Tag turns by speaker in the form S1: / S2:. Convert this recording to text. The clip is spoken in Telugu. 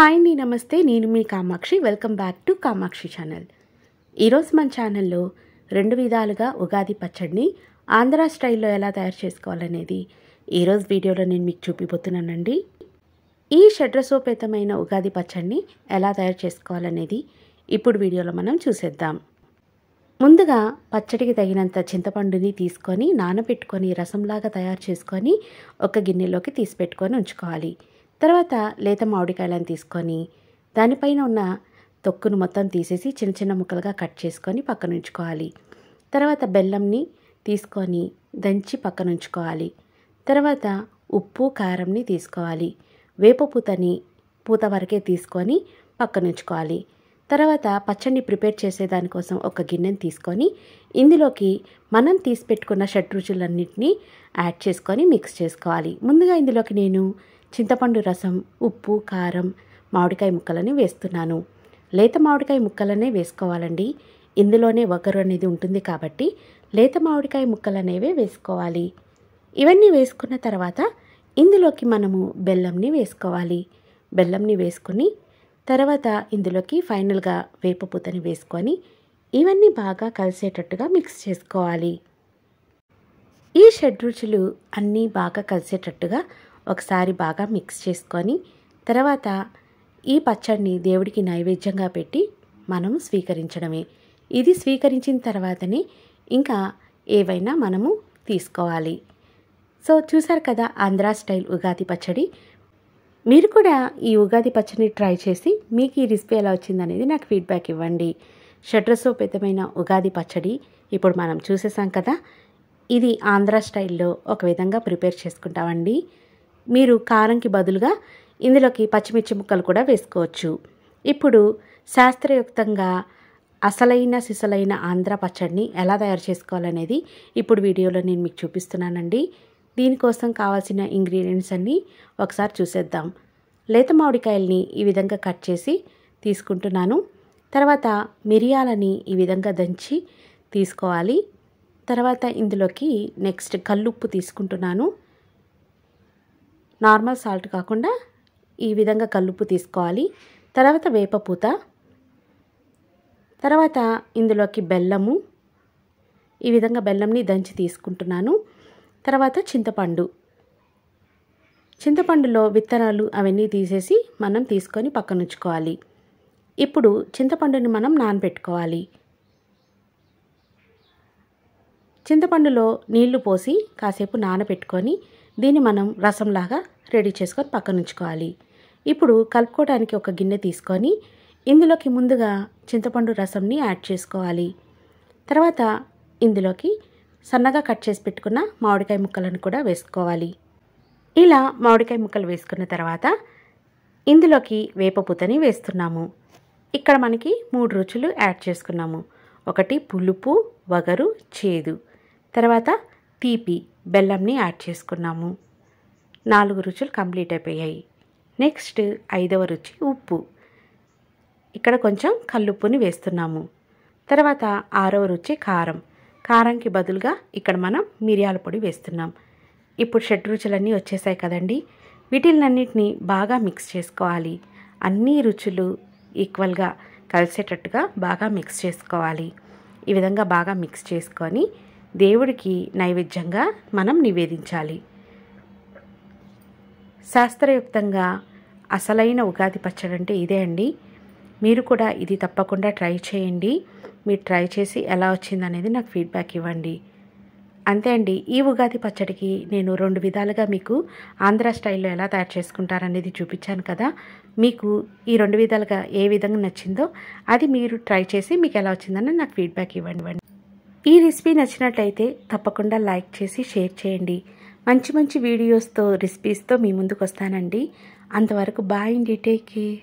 S1: హాయ్ అండి, నమస్తే. నేను మీ Kamakshi. Welcome back to Kamakshi channel. ఈరోజు మన ఛానల్లో 2 విధాలుగా ఉగాది పచ్చడిని ఆంధ్ర స్టైల్లో ఎలా తయారు చేసుకోవాలనేది ఈరోజు వీడియోలో నేను మీకు చూపిపోతున్నానండి. ఈ షడ్రసోపేతమైన ఉగాది పచ్చడిని ఎలా తయారు చేసుకోవాలనేది ఇప్పుడు వీడియోలో మనం చూసేద్దాం. ముందుగా పచ్చడికి తగినంత చింతపండుని తీసుకొని నానబెట్టుకొని రసంలాగా తయారు చేసుకొని ఒక గిన్నెలోకి తీసి పెట్టుకొని ఉంచుకోవాలి. తర్వాత లేత మామిడికాయలను తీసుకొని దానిపైన ఉన్న తొక్కును మొత్తం తీసేసి చిన్న చిన్న ముక్కలుగా కట్ చేసుకొని పక్కన ఉంచుకోవాలి. తర్వాత బెల్లంని తీసుకొని దంచి పక్కన ఉంచుకోవాలి. తర్వాత ఉప్పు కారంని తీసుకోవాలి. వేప పూత వరకే తీసుకొని పక్కన ఉంచుకోవాలి. తర్వాత పచ్చడిని ప్రిపేర్ చేసేదానికోసం ఒక గిన్నెని తీసుకొని ఇందులోకి మనం తీసి పెట్టుకున్న షడ్రుచులన్నింటినీ యాడ్ చేసుకొని మిక్స్ చేసుకోవాలి. ముందుగా ఇందులోకి నేను చింతపండు రసం, ఉప్పు, కారం, మామిడికాయ ముక్కలని వేస్తున్నాను. లేత మామిడికాయ ముక్కలనే వేసుకోవాలండి. ఇందులోనే వగరు అనేది ఉంటుంది కాబట్టి లేత మామిడికాయ ముక్కలు అనేవే వేసుకోవాలి. ఇవన్నీ వేసుకున్న తర్వాత ఇందులోకి మనము బెల్లంని వేసుకోవాలి. బెల్లంని వేసుకుని తర్వాత ఇందులోకి ఫైనల్గా వేపపూతని వేసుకొని ఇవన్నీ బాగా కలిసేటట్టుగా మిక్స్ చేసుకోవాలి. ఈ షడ్రుచులు అన్నీ బాగా కలిసేటట్టుగా ఒకసారి బాగా మిక్స్ చేసుకొని తర్వాత ఈ పచ్చడిని దేవుడికి నైవేద్యంగా పెట్టి మనము స్వీకరించడమే. ఇది స్వీకరించిన తర్వాతనే ఇంకా ఏవైనా మనము తీసుకోవాలి. సో చూసారు కదా, ఆంధ్రా స్టైల్ ఉగాది పచ్చడి. మీరు కూడా ఈ ఉగాది పచ్చడిని ట్రై చేసి మీకు ఈ రెసిపీ ఎలా వచ్చిందనేది నాకు ఫీడ్బ్యాక్ ఇవ్వండి. షడ్రసోపేతమైన ఉగాది పచ్చడి ఇప్పుడు మనం చూసేసాం కదా. ఇది ఆంధ్ర స్టైల్లో ఒక విధంగా ప్రిపేర్ చేసుకుంటామండి. మీరు కారంకి బదులుగా ఇందులోకి పచ్చిమిర్చి ముక్కలు కూడా వేసుకోవచ్చు. ఇప్పుడు శాస్త్రయుక్తంగా అసలైన సిసలైన ఆంధ్ర పచ్చడిని ఎలా తయారు చేసుకోవాలనేది ఇప్పుడు వీడియోలో నేను మీకు చూపిస్తున్నానండి. దీనికోసం కావాల్సిన ఇంగ్రీడియంట్స్ అన్నీ ఒకసారి చూసేద్దాం. లేత మామిడికాయల్ని ఈ విధంగా కట్ చేసి తీసుకుంటున్నాను. తర్వాత మిరియాలని ఈ విధంగా దంచి తీసుకోవాలి. తర్వాత ఇందులోకి నెక్స్ట్ కల్లుప్పు తీసుకుంటున్నాను. నార్మల్ సాల్ట్ కాకుండా ఈ విధంగా కల్లుప్పు తీసుకోవాలి. తర్వాత వేపపూత, తర్వాత ఇందులోకి బెల్లము, ఈ విధంగా బెల్లంని దంచి తీసుకుంటున్నాను. తర్వాత చింతపండులో విత్తనాలు అవన్నీ తీసేసి మనం తీసుకొని పక్కన ఉంచుకోవాలి. ఇప్పుడు చింతపండుని మనం నానబెట్టుకోవాలి. చింతపండులో నీళ్లు పోసి కాసేపు నానబెట్టుకొని దీన్ని మనం రసంలాగా రెడీ చేసుకొని పక్కన ఉంచుకోవాలి. ఇప్పుడు కలుపుకోవడానికి ఒక గిన్నె తీసుకొని ఇందులోకి ముందుగా చింతపండు రసంని యాడ్ చేసుకోవాలి. తర్వాత ఇందులోకి సన్నగా కట్ చేసి పెట్టుకున్న మామిడికాయ ముక్కలను కూడా వేసుకోవాలి. ఇలా మామిడికాయ ముక్కలు వేసుకున్న తర్వాత ఇందులోకి వేపపూతని వేస్తున్నాము. ఇక్కడ మనకి 3 రుచులు యాడ్ చేసుకున్నాము. ఒకటి పులుపు, వగరు, చేదు. తర్వాత తీపి, బెల్లంని యాడ్ చేసుకున్నాము. 4 రుచులు కంప్లీట్ అయిపోయాయి. నెక్స్ట్ 5వ రుచి ఉప్పు. ఇక్కడ కొంచెం కల్లుప్పుని వేస్తున్నాము. తర్వాత 6వ రుచి కారం. కారంకి బదులుగా ఇక్కడ మనం మిరియాల పొడి వేస్తున్నాం. ఇప్పుడు షడ్రుచులన్నీ వచ్చేసాయి కదండి. వీటిలన్నిటిని బాగా మిక్స్ చేసుకోవాలి. అన్ని రుచులు ఈక్వల్గా కలిసేటట్టుగా బాగా మిక్స్ చేసుకోవాలి. ఈ విధంగా బాగా మిక్స్ చేసుకొని దేవుడికి నైవేద్యంగా మనం నివేదించాలి. శాస్త్రయుక్తంగా అసలైన ఉగాది పచ్చడి అంటే ఇదే అండి. మీరు కూడా ఇది తప్పకుండా ట్రై చేయండి. మీరు ట్రై చేసి ఎలా వచ్చిందనేది నాకు ఫీడ్బ్యాక్ ఇవ్వండి. అంతే అండి. ఈ ఉగాది పచ్చడికి నేను 2 విధాలుగా మీకు ఆంధ్ర స్టైల్లో ఎలా తయారు చేసుకుంటారనేది చూపించాను కదా. మీకు ఈ 2 విధాలుగా ఏ విధంగా నచ్చిందో అది మీరు ట్రై చేసి మీకు ఎలా వచ్చిందని నాకు ఫీడ్బ్యాక్ ఇవ్వండి. ఈ రెసిపీ నచ్చినట్లయితే తప్పకుండా లైక్ చేసి షేర్ చేయండి. మంచి మంచి వీడియోస్తో రెసిపీస్తో మీ ముందుకు వస్తానండి. అంతవరకు బాయ్ అండి. Take care.